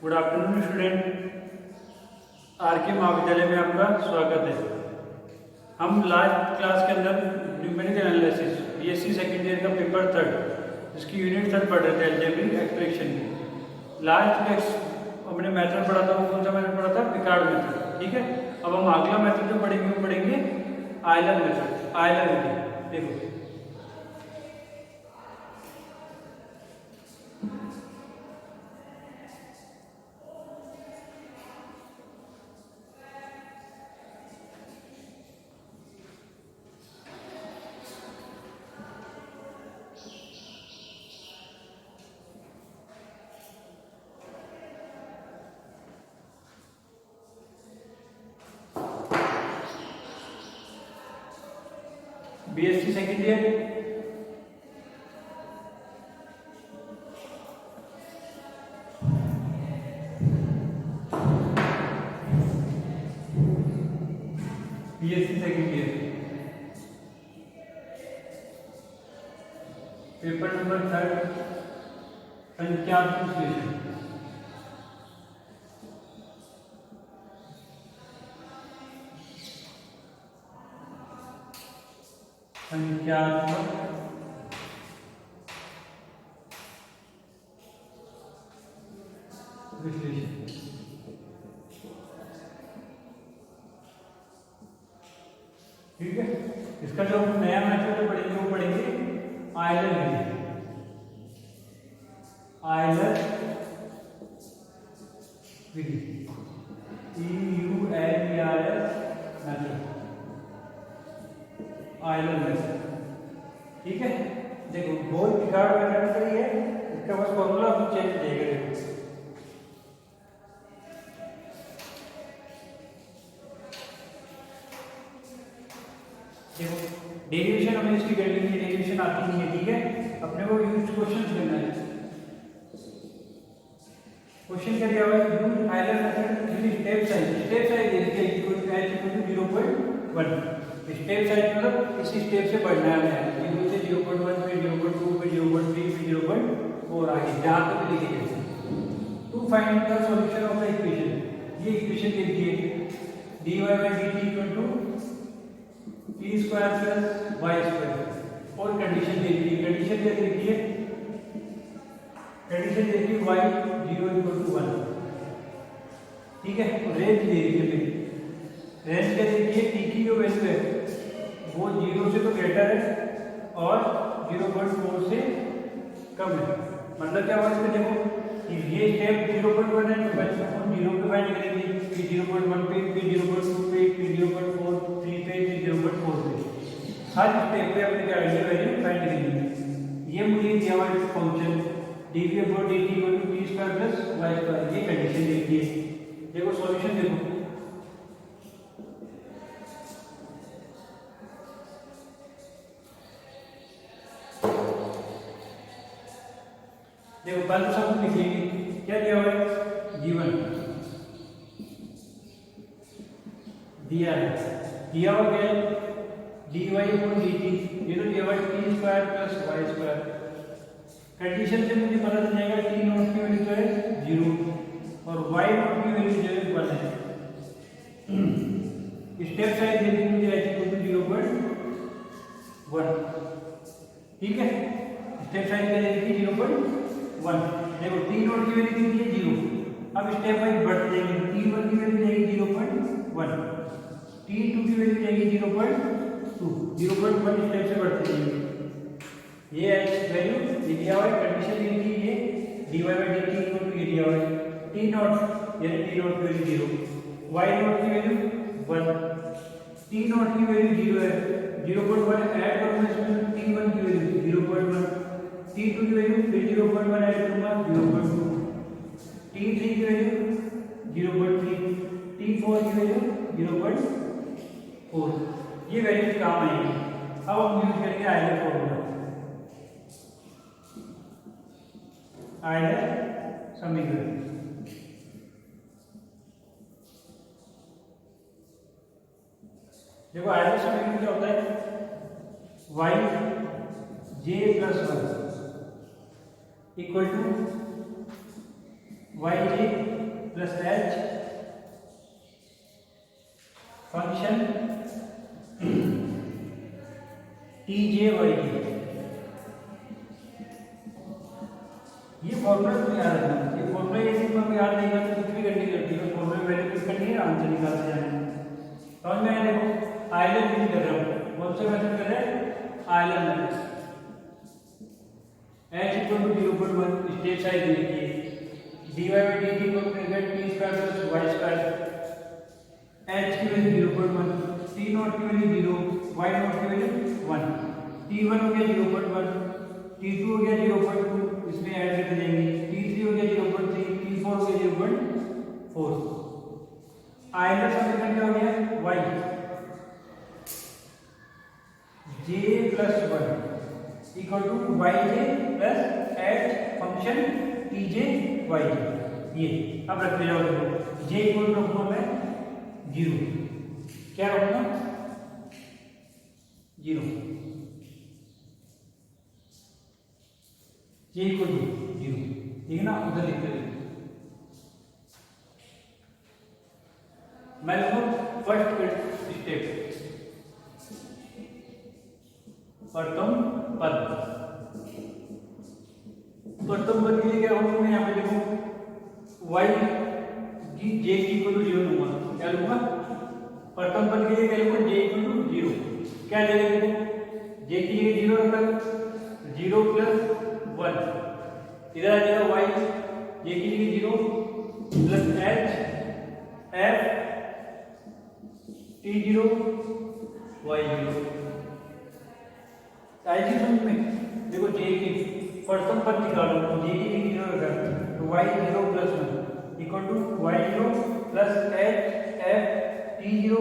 Good afternoon student, are के महाविद्यालय में आपका स्वागत है। हम लास्ट क्लास के अंदर numerical analysis BSc second year का पेपर थर्ड इसकी यूनिट थर्ड पढ़ रहे थे, अलजेब्रिक एक्सप्रेशन की। लास्ट हमने मेथड पढ़ा था, वो कौन सा मेथड पढ़ा था? Picard method. ठीक है, अब हम अगला मेथड जो पढ़ेंगे वो पढ़ेंगे आयलर मेथड, आयलर विधि। देखो BSc second year paper number third, संख्यात्मक विश्लेषण। संख्यात्मक विश्लेषण। ठीक है, इसका जो नया मेथड पढ़ेंगे वो पढ़ेंगे आयलर विधि। आयलर विधि, EULERS मेथड, आयलर मेथड। ठीक है, देखो गोल पिकार्ड मेथड सही है, इसका बस फॉर्मूला हम चेंज करेंगे। देखो डेरिवेशन हमें इसकी वैल्यू की डेरिवेशन आती नहीं है। ठीक है, अपने को यूज क्वेश्चन करना है। क्वेश्चन क्या दिया हुआ है? Use Euler method in step size. Step size देखिए equal to h equal to 0.1। Step size मतलब इसी स्टेप से बढ़ना है, 0 से 0.1 फिर 0.2 फिर 0.3 फिर 0.4 आगे जहां तक लिखे गए। To find the solution of the equation. ये इक्वेशन देखिए dy by dt equal to t square plus y square. और कंडीशन देखिए, कंडीशन क्या देखिए, कंडीशन देखिए y 0 इक्वल टू 1। ठीक है, रेंज देखिए, रेंज क्या देखिए, t की जो वैल्यू है वो 0 से तो ग्रेटर है और 0.4 से कम है। मतलब क्या हुआ इसका? देखो ये स्टेप 0.1 है तो बच्चों हम 0 पे फाइंड करेंगे, फिर 0.1 पे, फिर 0.2 पे, फिर 0.43 पे, फिर 0.4 पे। हर स्टेप पे अपने आइडियल वैल्यू फाइंड करेंगे। ये मुझे दिया हुआ function dv/dt equal to t square plus y square. ये कंडीशन देखिए, देखो सॉल्यूशन देखो। देखो पहले तो सब लिखेंगे, क्या दिया हुआ है? गिवन दिया है, दिया हुआ क्या है? dy upon dt, ये तो दिया हुआ है t square plus y square. Condition से मुझे पता चल जाएगा t नॉट की वैल्यू तो है 0 और y नॉट की वैल्यू जो है 1 है। स्टेप साइज देखिए मुझे h इक्वल टू 0.1। ठीक है, स्टेप साइज क्या देखिए 0.1। देखो t नॉट की वैल्यू कितनी है? 0। अब स्टेप वाइज बढ़ते जाएंगे, t1 की वैल्यू जाएगी 0.1, t2 की वैल्यू जाएगी 0.2, 0.1 स्टेप से बढ़ते जाएंगे। ये है वैल्यू दिया हुआ है, कंडीशन ये थी, ये dy by dt equal to ये दिया हुआ है t नॉट, यानी t नॉट की वैल्यू 0, y नॉट की वैल्यू 1, t नॉट की वैल्यू 0 है, 0.1 ऐड करूंगा इसमें t1 की वैल्यू 0.1, t2 की वैल्यू फिर 0.1 ऐड करूंगा 0.2, t3 की वैल्यू 0.3, t4 की वैल्यू 0.4। ये वैल्यू काम आएगी। अब हम यूज करेंगे आयलर फॉर्मूला, आयलर समीकरण। देखो आयलर समीकरण क्या होता है? y j plus 1 equal to y j plus h function t j y j. ये फॉर्मूला तुम्हें याद रखना, ये फॉर्मूला यदि तुम्हें याद नहीं है तो कुछ भी करनी करती है, फॉर्मूला वैल्यू कुछ करनी है, आंसर निकालते जाना है। समझ में आया? देखो आइलैंड नहीं कर रहा हूँ, कौन सा मेथड कर रहे हैं? Island method. h equal to 0.1 step size लिखिए, dy बाई dt को present t square plus y square, h की वैल्यू 0.1, t नॉट की वैल्यू 0, y नॉट की वैल्यू 1, t1 हो गया 0.1, t2 हो गया 0.2, इसमें ऐड करते जाएंगे, t3 हो गया 0.3, t4 हो गया 0.4। आइलैंड समीकरण क्या हो गया? y j plus 1 equal to y j plus h function t j y j. ये अब रखते जाओ, देखो जे इक्वल टू रखूंगा मैं 0, क्या रखूंगा? 0, जे इक्वल टू 0, ठीक है ना? उधर लिखते हैं, मैं लिखूँ फर्स्ट स्टेप प्रथम पद। प्रथम पद के लिए क्या होगा? मैं यहाँ पे देखो y की j की इक्वल टू 0 लूंगा, क्या लूंगा? प्रथम पद के लिए क्या लूंगा? j इक्वल टू 0, क्या ले लेंगे? j की जगह 0 रखा, 0 प्लस 1, इधर आ जाएगा y j की जगह 0 plus h f t0 y0। आई थी समझ में? देखो जे की प्रथम पद निकालो, तो जे की 0 रखा, तो y0 plus 1 equal to y0 plus h f t0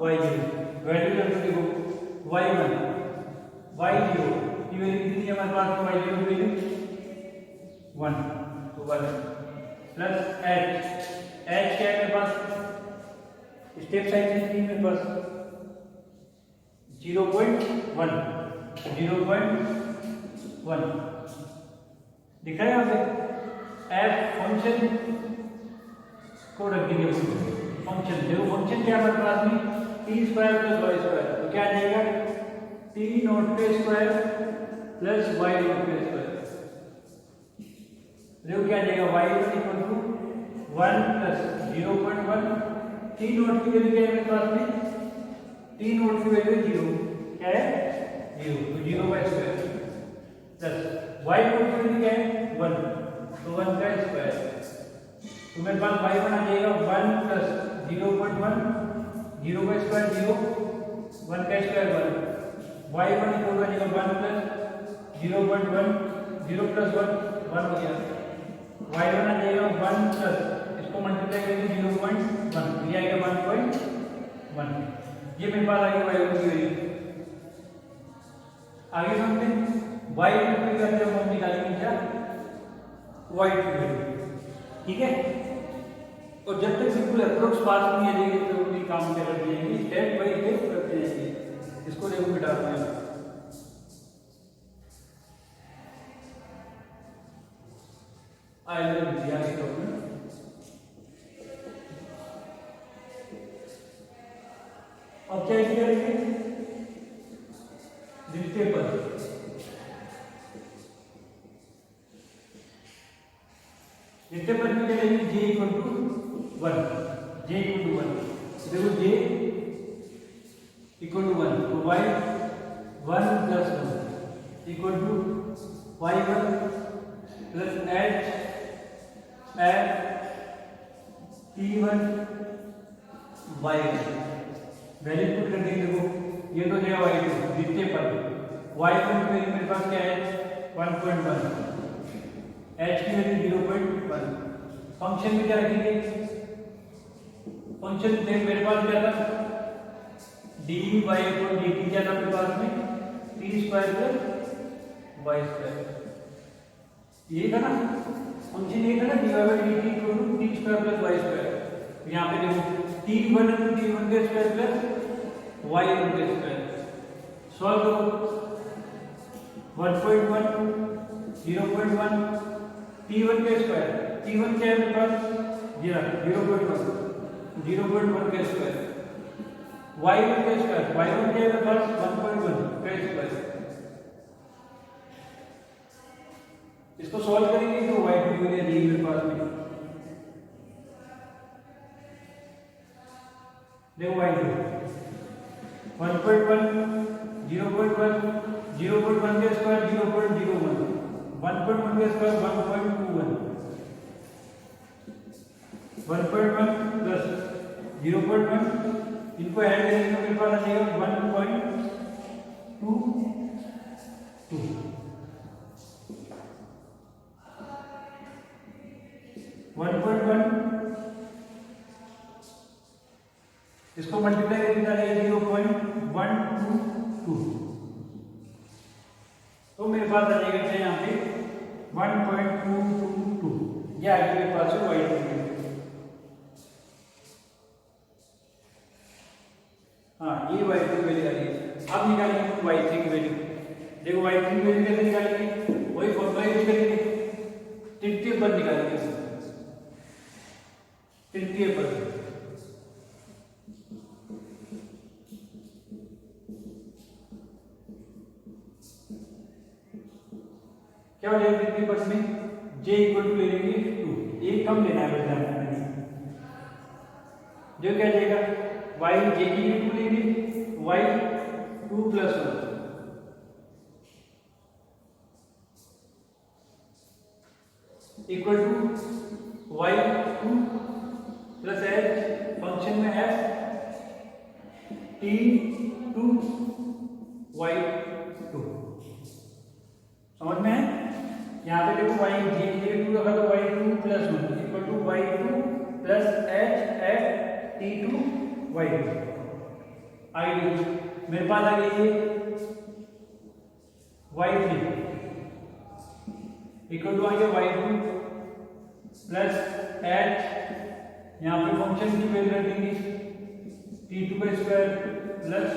y0। Value करके देखो y1 y0 की वैल्यू कितनी है हमारे पास? y0 की वैल्यू 1, तो 1 प्लस h क्या है मेरे पास? स्टेप साइज कितनी है मेरे पास? 0.1 दिख रहा है यहाँ पे? एफ फंक्शन को रख देंगे, फंक्शन देखो, फंक्शन क्या हमारे पास में? T square plus y square, तो क्या आ जाएगा? टी नॉट के स्क्वायर प्लस वाई नॉट के स्क्वायर। देखो क्या आ जाएगा? Y equal to 1 plus 0.1, t naught की वैल्यू क्या है मेरे पास में? टी नॉट की वैल्यू 0, क्या है? 0, तो 0 का स्क्वायर प्लस वाई नॉट की वैल्यू क्या है? 1, तो 1 का स्क्वायर, तो मेरे पास y1 आ जाएगा 1 प्लस 0.1, 0 का स्क्वायर 0, 1 का स्क्वायर 1, y1 इक्वल आ जाएगा 1 प्लस 0.1, 0 प्लस 1 हो गया, y1 आ जाएगा 1 प्लस इसको मल्टीप्लाई करेंगे 0.1, ये आएगा 1.1, ये मेरे पास आ गया y1 की वैल्यू। आगे समझते हैं y2 की वैल्यू हम निकालेंगे क्या? y2 की वैल्यू, ठीक है? और जब तक बिल्कुल अप्रोक्स पास नहीं आ जाएगी तो भी काम क्या करते जाएंगे? स्टेप बाय स्टेप करते जाएंगे। इसको देखो बेटा, आइलैंड दिया है तो अब क्या करेंगे? द्वितीय पद, द्वितीय पद में क्या लेंगे? j equal to 1, j equal to 1, देखो j इक्वल टू 1, तो y 1 plus 1 equal to y1 plus h f t1 y1। Value put कर देंगे, देखो ये तो है y2 द्वितीय पद, y1 की वैल्यू मेरे पास क्या है? 1.1, h की वैल्यू 0.1, फंक्शन में क्या रखेंगे? फंक्शन देख मेरे पास क्या था? dy by dt क्या था मेरे पास में? t square plus y square, ये था ना फंक्शन, ये था ना dy by dt equal to t square plus y square. यहाँ पे देखो t1 t1 के स्क्वायर प्लस y1 के स्क्वायर, सॉल्व करो 1.1 0.1 t1 का स्क्वायर, t1 क्या है मेरे पास 0.1, 0.1 का स्क्वायर, y1 का स्क्वायर, y1 क्या है मेरे पास 1.1 का स्क्वायर। इसको सॉल्व करेंगे तो y2 की वैल्यू दी मेरे पास में, देखो y2 1.1, 0.1, 0.1 का स्क्वायर 0.01, 1.1 का स्क्वायर 1.21, 1.1 प्लस 0.1, इनको ऐड करेंगे तो मेरे पास आ जाएगा 1.22, 1.1, इसको मल्टीप्लाई करके डालेंगे 0.122, तो मेरे पास आ जाएगा यहाँ पे 1.222, ये आगे मेरे पास है y2 की वैल्यू। हाँ ये y2 की वैल्यू आ रही है। अब निकालेंगे y3 की वैल्यू। देखो y3 की वैल्यू कैसे निकालेंगे, वही फॉर्मूला यूज करेंगे, तृतीय पद निकालेंगे, तृतीय पद। क्या हो जाएगा तृतीय पद में, j इक्वल टू ले लेंगे 2, एक कम लेना है बस, जो क्या जाएगा y j की वैल्यू लेंगे, y 2 plus 1 equal to y 2 plus h, function में f t2 y 2, समझ में है। यहाँ पे देखो y j 2 रखा तो y 2 plus 1 equal to y 2 plus h f t2 y 2। आगे मेरे पास आ गई है y3 इक्वल टू आ गया y2 प्लस h, यहाँ पे फंक्शन की वैल्यू रख देंगे t2 का स्क्वायर प्लस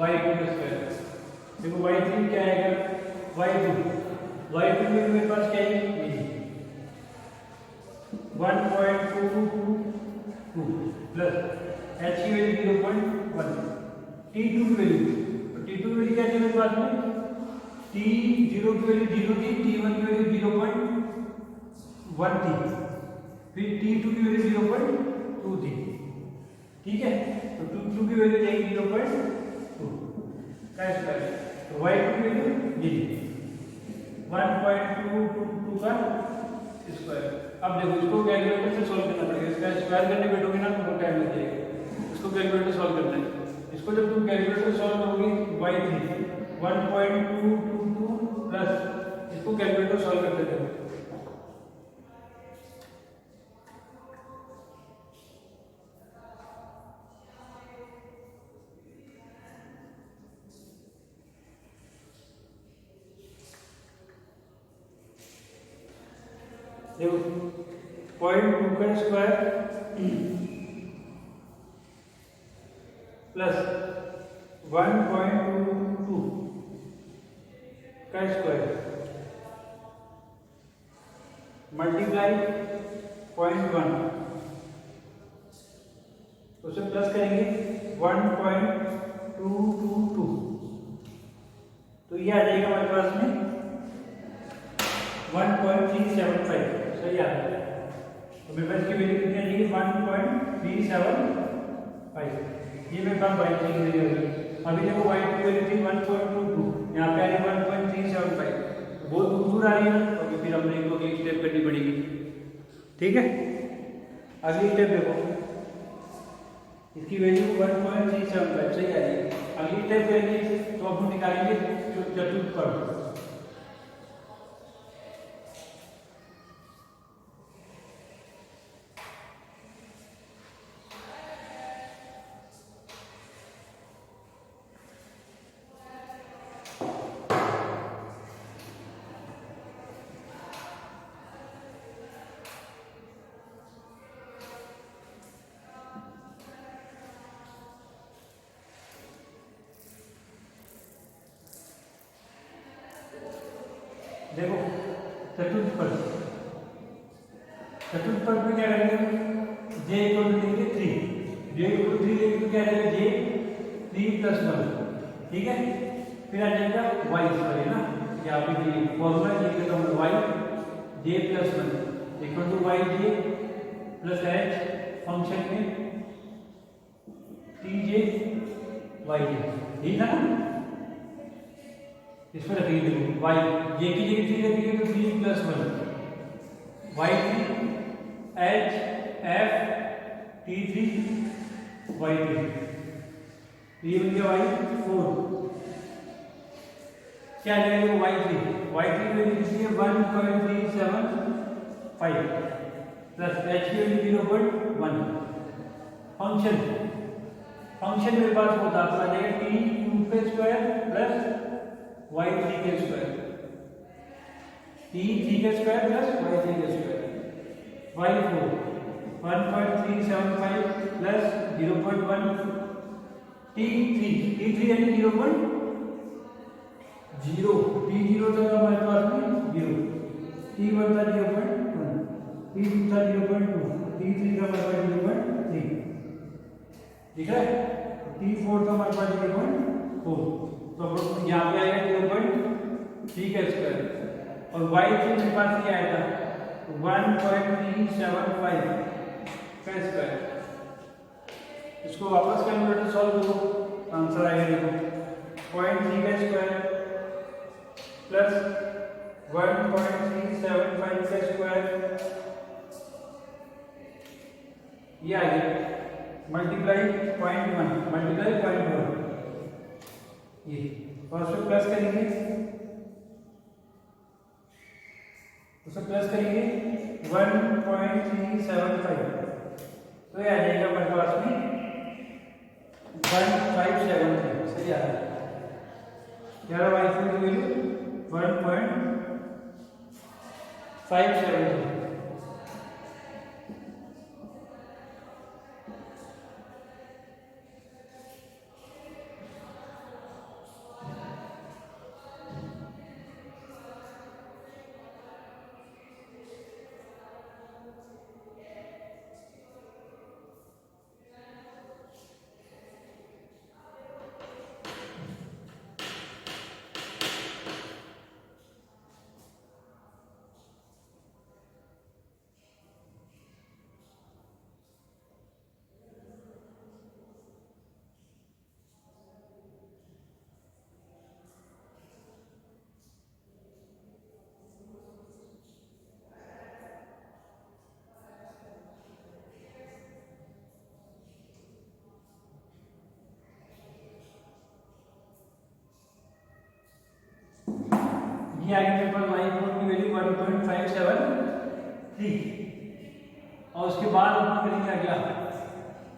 y2 का स्क्वायर। देखो y3 क्या आएगा y2 में मेरे पास क्या है 1.222 प्लस h की वैल्यू 0.1, t2 की वैल्यू, तो t2 की वैल्यू क्या है मेरे पास में, t0 की वैल्यू 0 थी, t1 की वैल्यू 0.1 थी, फिर t2 की वैल्यू 0.2 थी, ठीक है। तो t2 की वैल्यू जाएगी 0.2 का स्क्वायर, तो y2 की वैल्यू ये 1.222 का स्क्वायर। अब देखो इसको कैलकुलेटर से सॉल्व करना पड़ेगा, इसका स्क्वायर करने बैठोगे ना तो बहुत टाइम लग जाएगा, इसको कैलकुलेटर सॉल्व करना है। इसको जब तुम कैलकुलेटर सॉल्व करोगे y3 1.222 प्लस इसको कैलकुलेटर सॉल्व करते थे, देखो 0.2 का स्क्वायर प्लस 1.22 का स्क्वायर मल्टीप्लाई 0.1, तो उसे प्लस करेंगे 1.222, तो ये आ जाएगा हमारे पास में 1.375, सही आ रहा है। तो मेरे पास की वैल्यू कितनी आ जाएगी 1.375, ये मेरे पास y3 की वैल्यू है। अभी देखो y2 की वैल्यू थी 1.22, यहाँ पे आ रही है 1.375, बहुत दूर आ रही है ना, तो फिर हमने इनको एक स्टेप करनी पड़ेगी, ठीक है। अगली स्टेप देखो, इसकी वैल्यू 1.375 सही आ रही है। अगली स्टेप करेंगे तो अब हम निकालेंगे चतुष्फल, देखो चतुष्फल चतुर्थ पद में क्या करेंगे, j इक्वल टू लेंगे 3, j इक्वल टू 3 लेंगे तो क्या रहेगा j 3 प्लस 1, ठीक है। फिर आ जाएगा y सॉरी ना, यहाँ पे ये फॉर्मूला j का मतलब y j plus 1 equal to y j plus h function में t j y j, ठीक है ना। इसमें रखिए देखो y j की जगह 3 रखिए तो 3 plus 1 y 3 h f t 3 y 3, ये बन गया y 4, क्या आ जाएगा y 3 में लिखिए 1.375 प्लस h की वैल्यू 0.1, फंक्शन मेरे पास होता आ जाएगा t क्यूब के स्क्वायर प्लस y 3 के स्क्वायर, t 3 के स्क्वायर प्लस y 3 के स्क्वायर, y 4 1.375 प्लस 0.1 t 3 यानी 0.0, t 0 था हमारे पास में 0, t 1 था 0.1, t 2 था 0.2, t 3 था हमारे पास 0.3, ठीक है। t 4 था हमारे पास 0.4, तो यहाँ पे आएगा 0.3 का स्क्वायर, और y 3 मेरे पास क्या आया था 1.375 का स्क्वायर। इसको वापस कैलकुलेटर सॉल्व करो, आंसर आएगा देखो 0.3 का स्क्वायर प्लस 1.375 का स्क्वायर, ये आ गया मल्टीप्लाई 0.1 मल्टीप्लाई 0.1, ये और उसको प्लस करेंगे, प्लस करेंगे 1.375, तो ये आ जाएगा हमारे पास में 1573, सही आ रहा है। क्या y की वैल्यू 1.573। ये आगे मेरे पास y 4 की वैल्यू 1.573, और उसके बाद हम करेंगे अगला,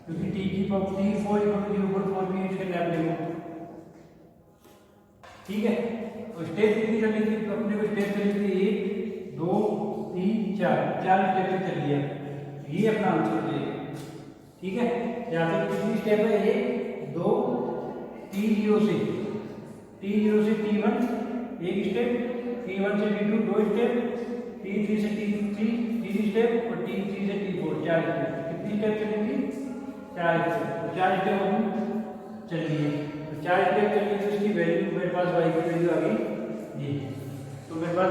क्योंकि t की पावर t 4 0.4 भी इसके लैब लेंगे, ठीक है। तो स्टेप कितनी करनी थी, तो अपने को स्टेप करनी थी 1 2 3 4 स्टेप पे चल लिया, ये अपना आंसर हो जाएगा, ठीक है। यहाँ से कितनी स्टेप है, 1 2 t0 से t1 एक स्टेप, t1 से t2 दो स्टेप, t3 से t3 तीन स्टेप, और t3 से t4 4 स्टेप। कितनी स्टेप चलेंगी, 4 स्टेप, तो 4 स्टेप हम चल लिए, तो 4 स्टेप चलिए तो इसकी वैल्यू मेरे पास y की वैल्यू आ गई ये, तो मेरे पास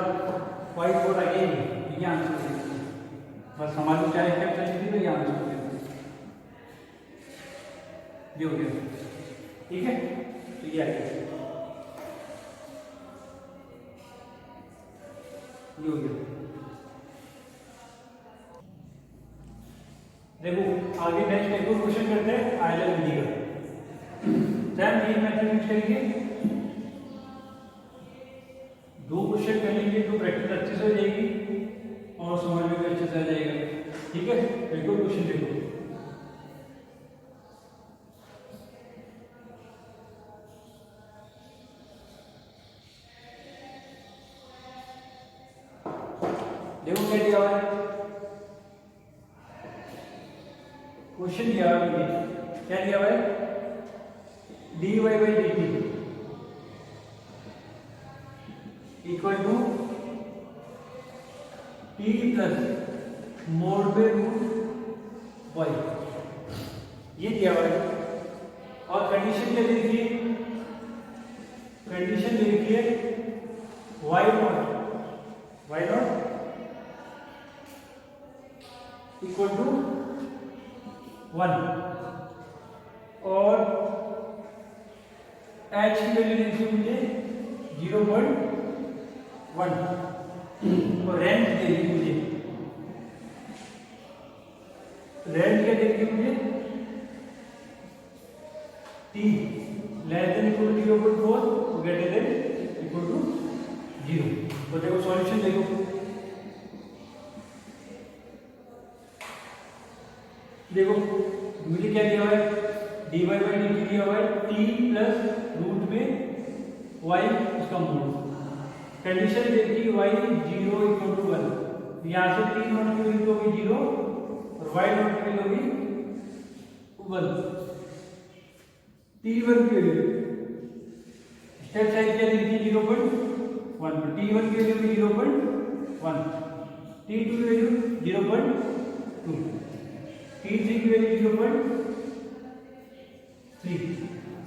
y 4 आ गई, ये आंसर है। बस हमारी 4 स्टेप चली थी तो ये आंसर हो गया, ये हो गया, ठीक है। तो ये आ गया, ये हो गया। देखो आगे नेक्स्ट एक और क्वेश्चन करते हैं आयलर विधि का। सेम ये मेथड यूज करेंगे, दो क्वेश्चन कर लेंगे तो प्रैक्टिस अच्छे से हो जाएगी और समझ में भी अच्छे से आ जाएगा, ठीक है। एक और क्वेश्चन देखो, देखो क्या दिया हुआ है, क्वेश्चन दिया हुआ है, क्या दिया हुआ है, dy by dt equal to t plus mod पे रूट वाई, ये दिया हुआ है। और कंडीशन क्या देखिए, कंडीशन देखिए वाई नॉट इक्वल टू 1 और एच की वैल्यू देखिए मुझे 0.1 और रेंज देखिए मुझे, रेंज क्या देखिए मुझे t less than equal to 0.4 greater than equal to 0। तो देखो सॉल्यूशन देखो, देखो मुझे क्या दिया हुआ है, dy बाई dt दिया हुआ है t प्लस रूट में y उसका मोड। कंडीशन देखिए y 0 इक्वल टू 1, यहाँ से t नॉट की वैल्यू होगी 0 और y नॉट की वैल्यू होगी 1। t1 की वैल्यू स्टेप साइज क्या देखिए 0.1, तो t1 की वैल्यू होगी 0.1, t2 की वैल्यू 0.2, t3 की वैल्यू 0.3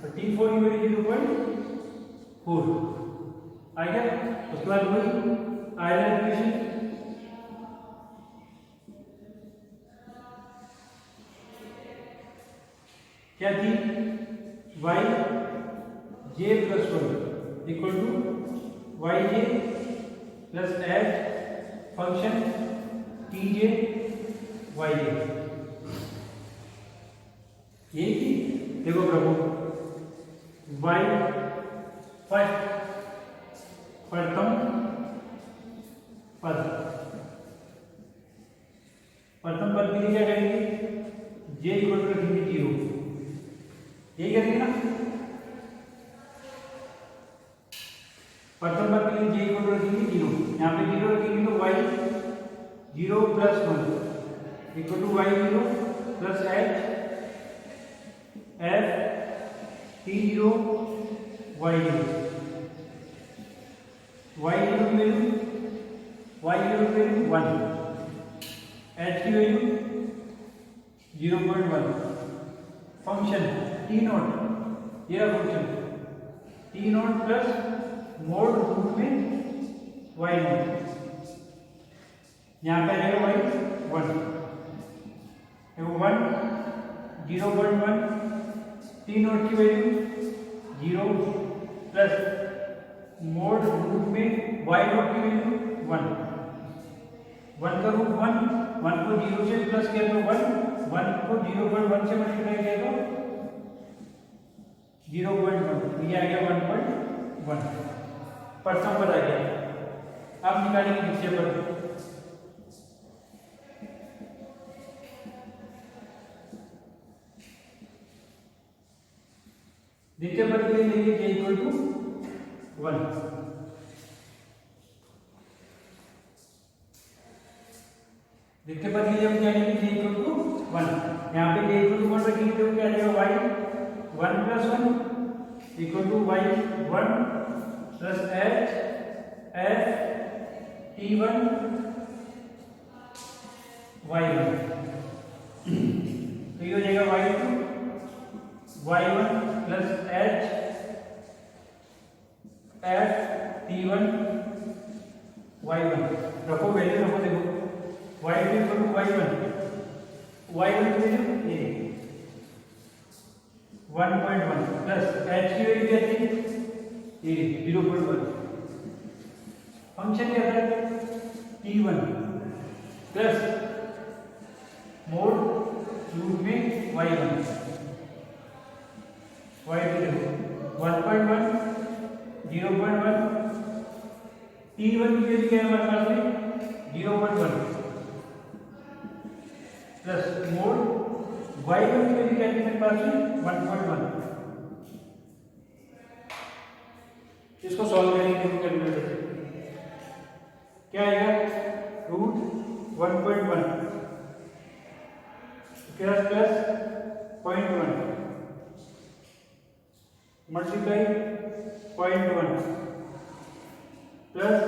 और t4 की वैल्यू 0.4 आ गया। उसके बाद वही आयरन इक्वेशन, क्या थी y j plus 1 equal to y j plus h function t j y j, ये की देखो प्रभु y फर्स्ट प्रथम पद, प्रथम पद के लिए क्या करेंगे, j इक्वल टू रखेंगे 0, यही करेंगे ना। प्रथम पद के लिए j इक्वल टू रखेंगे 0, यहाँ पे 0 रखेंगे तो y 0 plus 1 equal to y 0 plus h f t0 y0, y0 की वैल्यू 1, h की वैल्यू 0.1, फंक्शन t नॉट, ये function t naught plus mod root में y नॉट, यहाँ पे आएगा y 1, 0.1, t नॉट की वैल्यू 0 प्लस मोड रूट में y naught की वैल्यू 1, 1 का रूट 1 को 0 से प्लस किया तो 1 को 0.1 से मल्टीप्लाई किया तो 0.1, ये आ गया 1.1, प्रथम पद आ गया। अब निकालेंगे द्वितीय पद, द्वितीय पद के लिए लेंगे j इक्वल टू 1, द्वितीय पद के लिए हम क्या लेंगे j इक्वल टू 1, यहाँ पे j इक्वल टू 1 रखेंगे तो क्या आ जाएगा y 1 plus 1 equal to y 1 plus h f t1 y1, तो ये हो जाएगा y2 y1 plus h f t1 y1, रखो वैल्यू रखो, देखो y2 इक्वल टू y1 की वैल्यू ये 1.1 प्लस h की वैल्यू क्या थी ये 0.1, फंक्शन क्या था t1 प्लस मोड रूट में y1, y2 देखो 1.1 0.1, t1 की वैल्यू क्या है हमारे पास में 0.1 प्लस मोड y1 की वैल्यू क्या है मेरे पास में 1.1, इसको सॉल्व करेंगे कैलकुलेटर से, क्या आएगा रूट 1.1 प्लस 0.1 मल्टीप्लाई 0.1 प्लस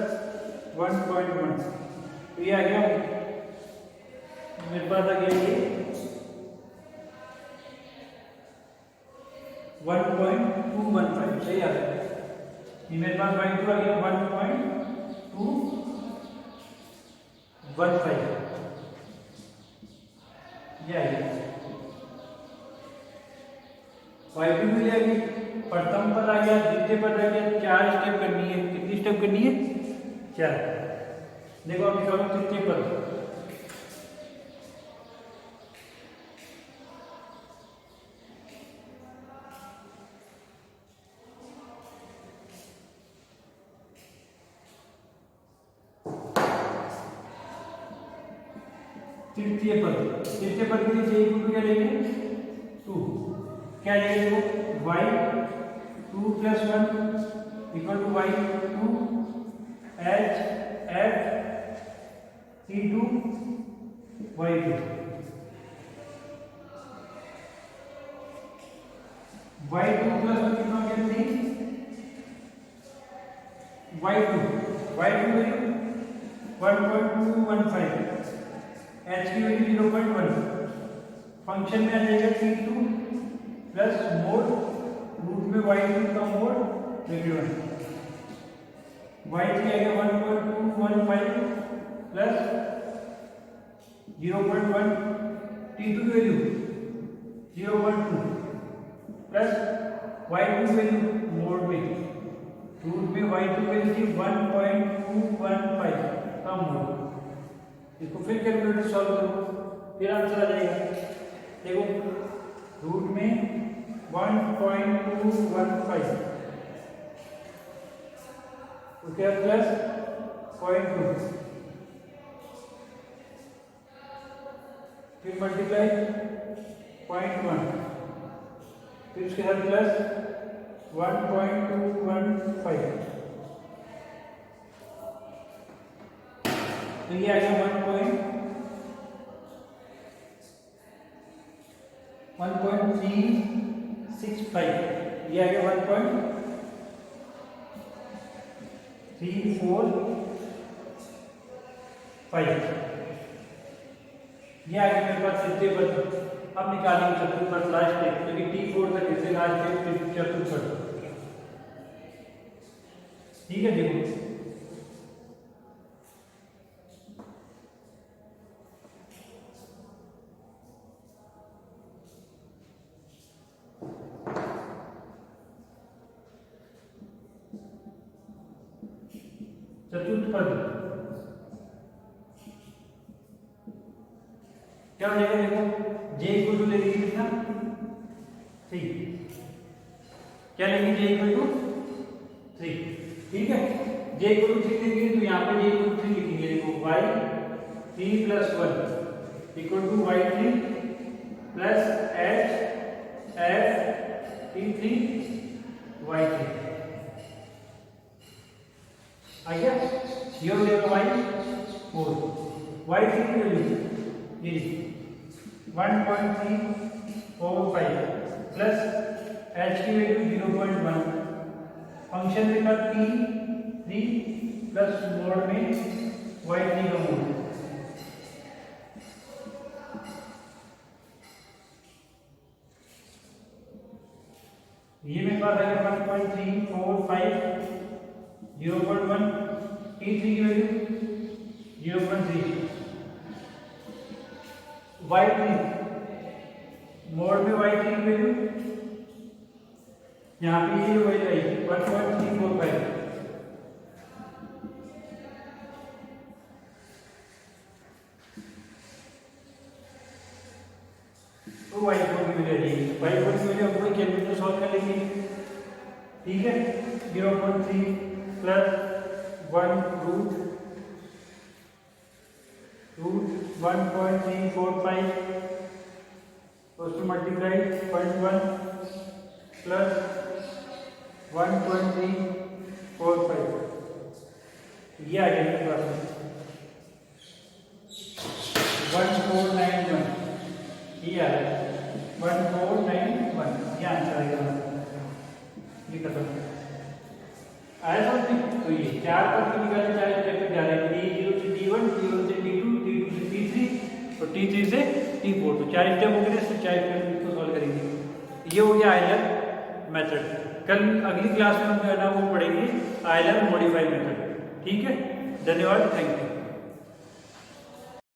1.1, तो ये आ गया मेरे पास आ गया ये 1.215, सही आ गया। ये मेरे पास y2 आ गया 1.215, ये आ गया। y2 मिल जाएगी, प्रथम पद आ गया, द्वितीय पद आ गया, 4 स्टेप करनी है। कितनी स्टेप करनी है? 4। देखो अब निकालो तृतीय पद। तृतीय पद के लिए चाहिए क्या लेंगे? 2। क्या लेंगे? y 2 + 1 = y2 h f t2 y2। y2 + 1 कितना हो गया? 3। y2 वैल्यू 1.215, h की वैल्यू 0.1। फंक्शन में आ जाएगा t2 प्लस मोड रूट में y2 का मोड -1। y की आएगा 1.215 प्लस 0.1, t2 की वैल्यू 0.2 प्लस y2 की वैल्यू मोड में रूट में y2 की वैल्यू थी 1.215 का मोड। इसको फिर कैलकुलेटर सॉल्व करो, फिर आंसर आ जाएगा। देखो रूट में 1.215 उसके बाद प्लस 0.2 फिर मल्टीप्लाई 0.1 फिर उसके साथ प्लस 1.215 तो ये आ गया 1.365, ये आ गया 1.345, ये आ गया मेरे पास तृतीय पद। अब निकालेंगे चतुर्थ पद लास्ट में, क्योंकि T4 तक इसे लास्ट में चतुर्थ पद। ठीक है, देखो चतुर्थ पद क्या हो जाएगा? देखो j = ले लीजिए कितना 3, क्या लेंगे? j = 3, ठीक है। j = 3 लिखेंगे तो यहाँ पे j = 3 लिखेंगे। देखो y 3 + 1 = y3 plus h f t3 y3 आ गया। ये हो जाएगा y4, y3 की वैल्यू ये 1.345 प्लस h की वैल्यू 0.1। फंक्शन देगा t3 प्लस मोड में y3 का मोड। ये मेरे पास है 1.345 0.1, t3 की वैल्यू 0.3, y3 मोड में y3 की वैल्यू यहाँ पे ये वैल्यू आई 1.345। तो y4 की वैल्यू आई, y4 की वैल्यू हमको कैलकुलेटर सॉल्व कर लेंगे। ठीक है, 0.3 प्लस 1 रूट 1.345 उसको मल्टीप्लाई 0.1 प्लस 1.345, ये आ गया मेरे पास 1491, ये आ गया 1491, ये आंसर आएगा। ये खत्म आया समझ में? तो ये 4 पद की निकालने चाहे स्टेप जा रहे हैं, T0 से T1, T1 से T2, T2 से T3 और T3 से T4, तो 4 स्टेप हो गए, सिर्फ 4 स्टेप इसको सॉल्व करेंगे। ये हो गया आयलर मेथड। कल अगली क्लास में हम जो है ना वो पढ़ेंगे आयलर मॉडिफाइड मेथड। ठीक है, धन्यवाद, थैंक यू।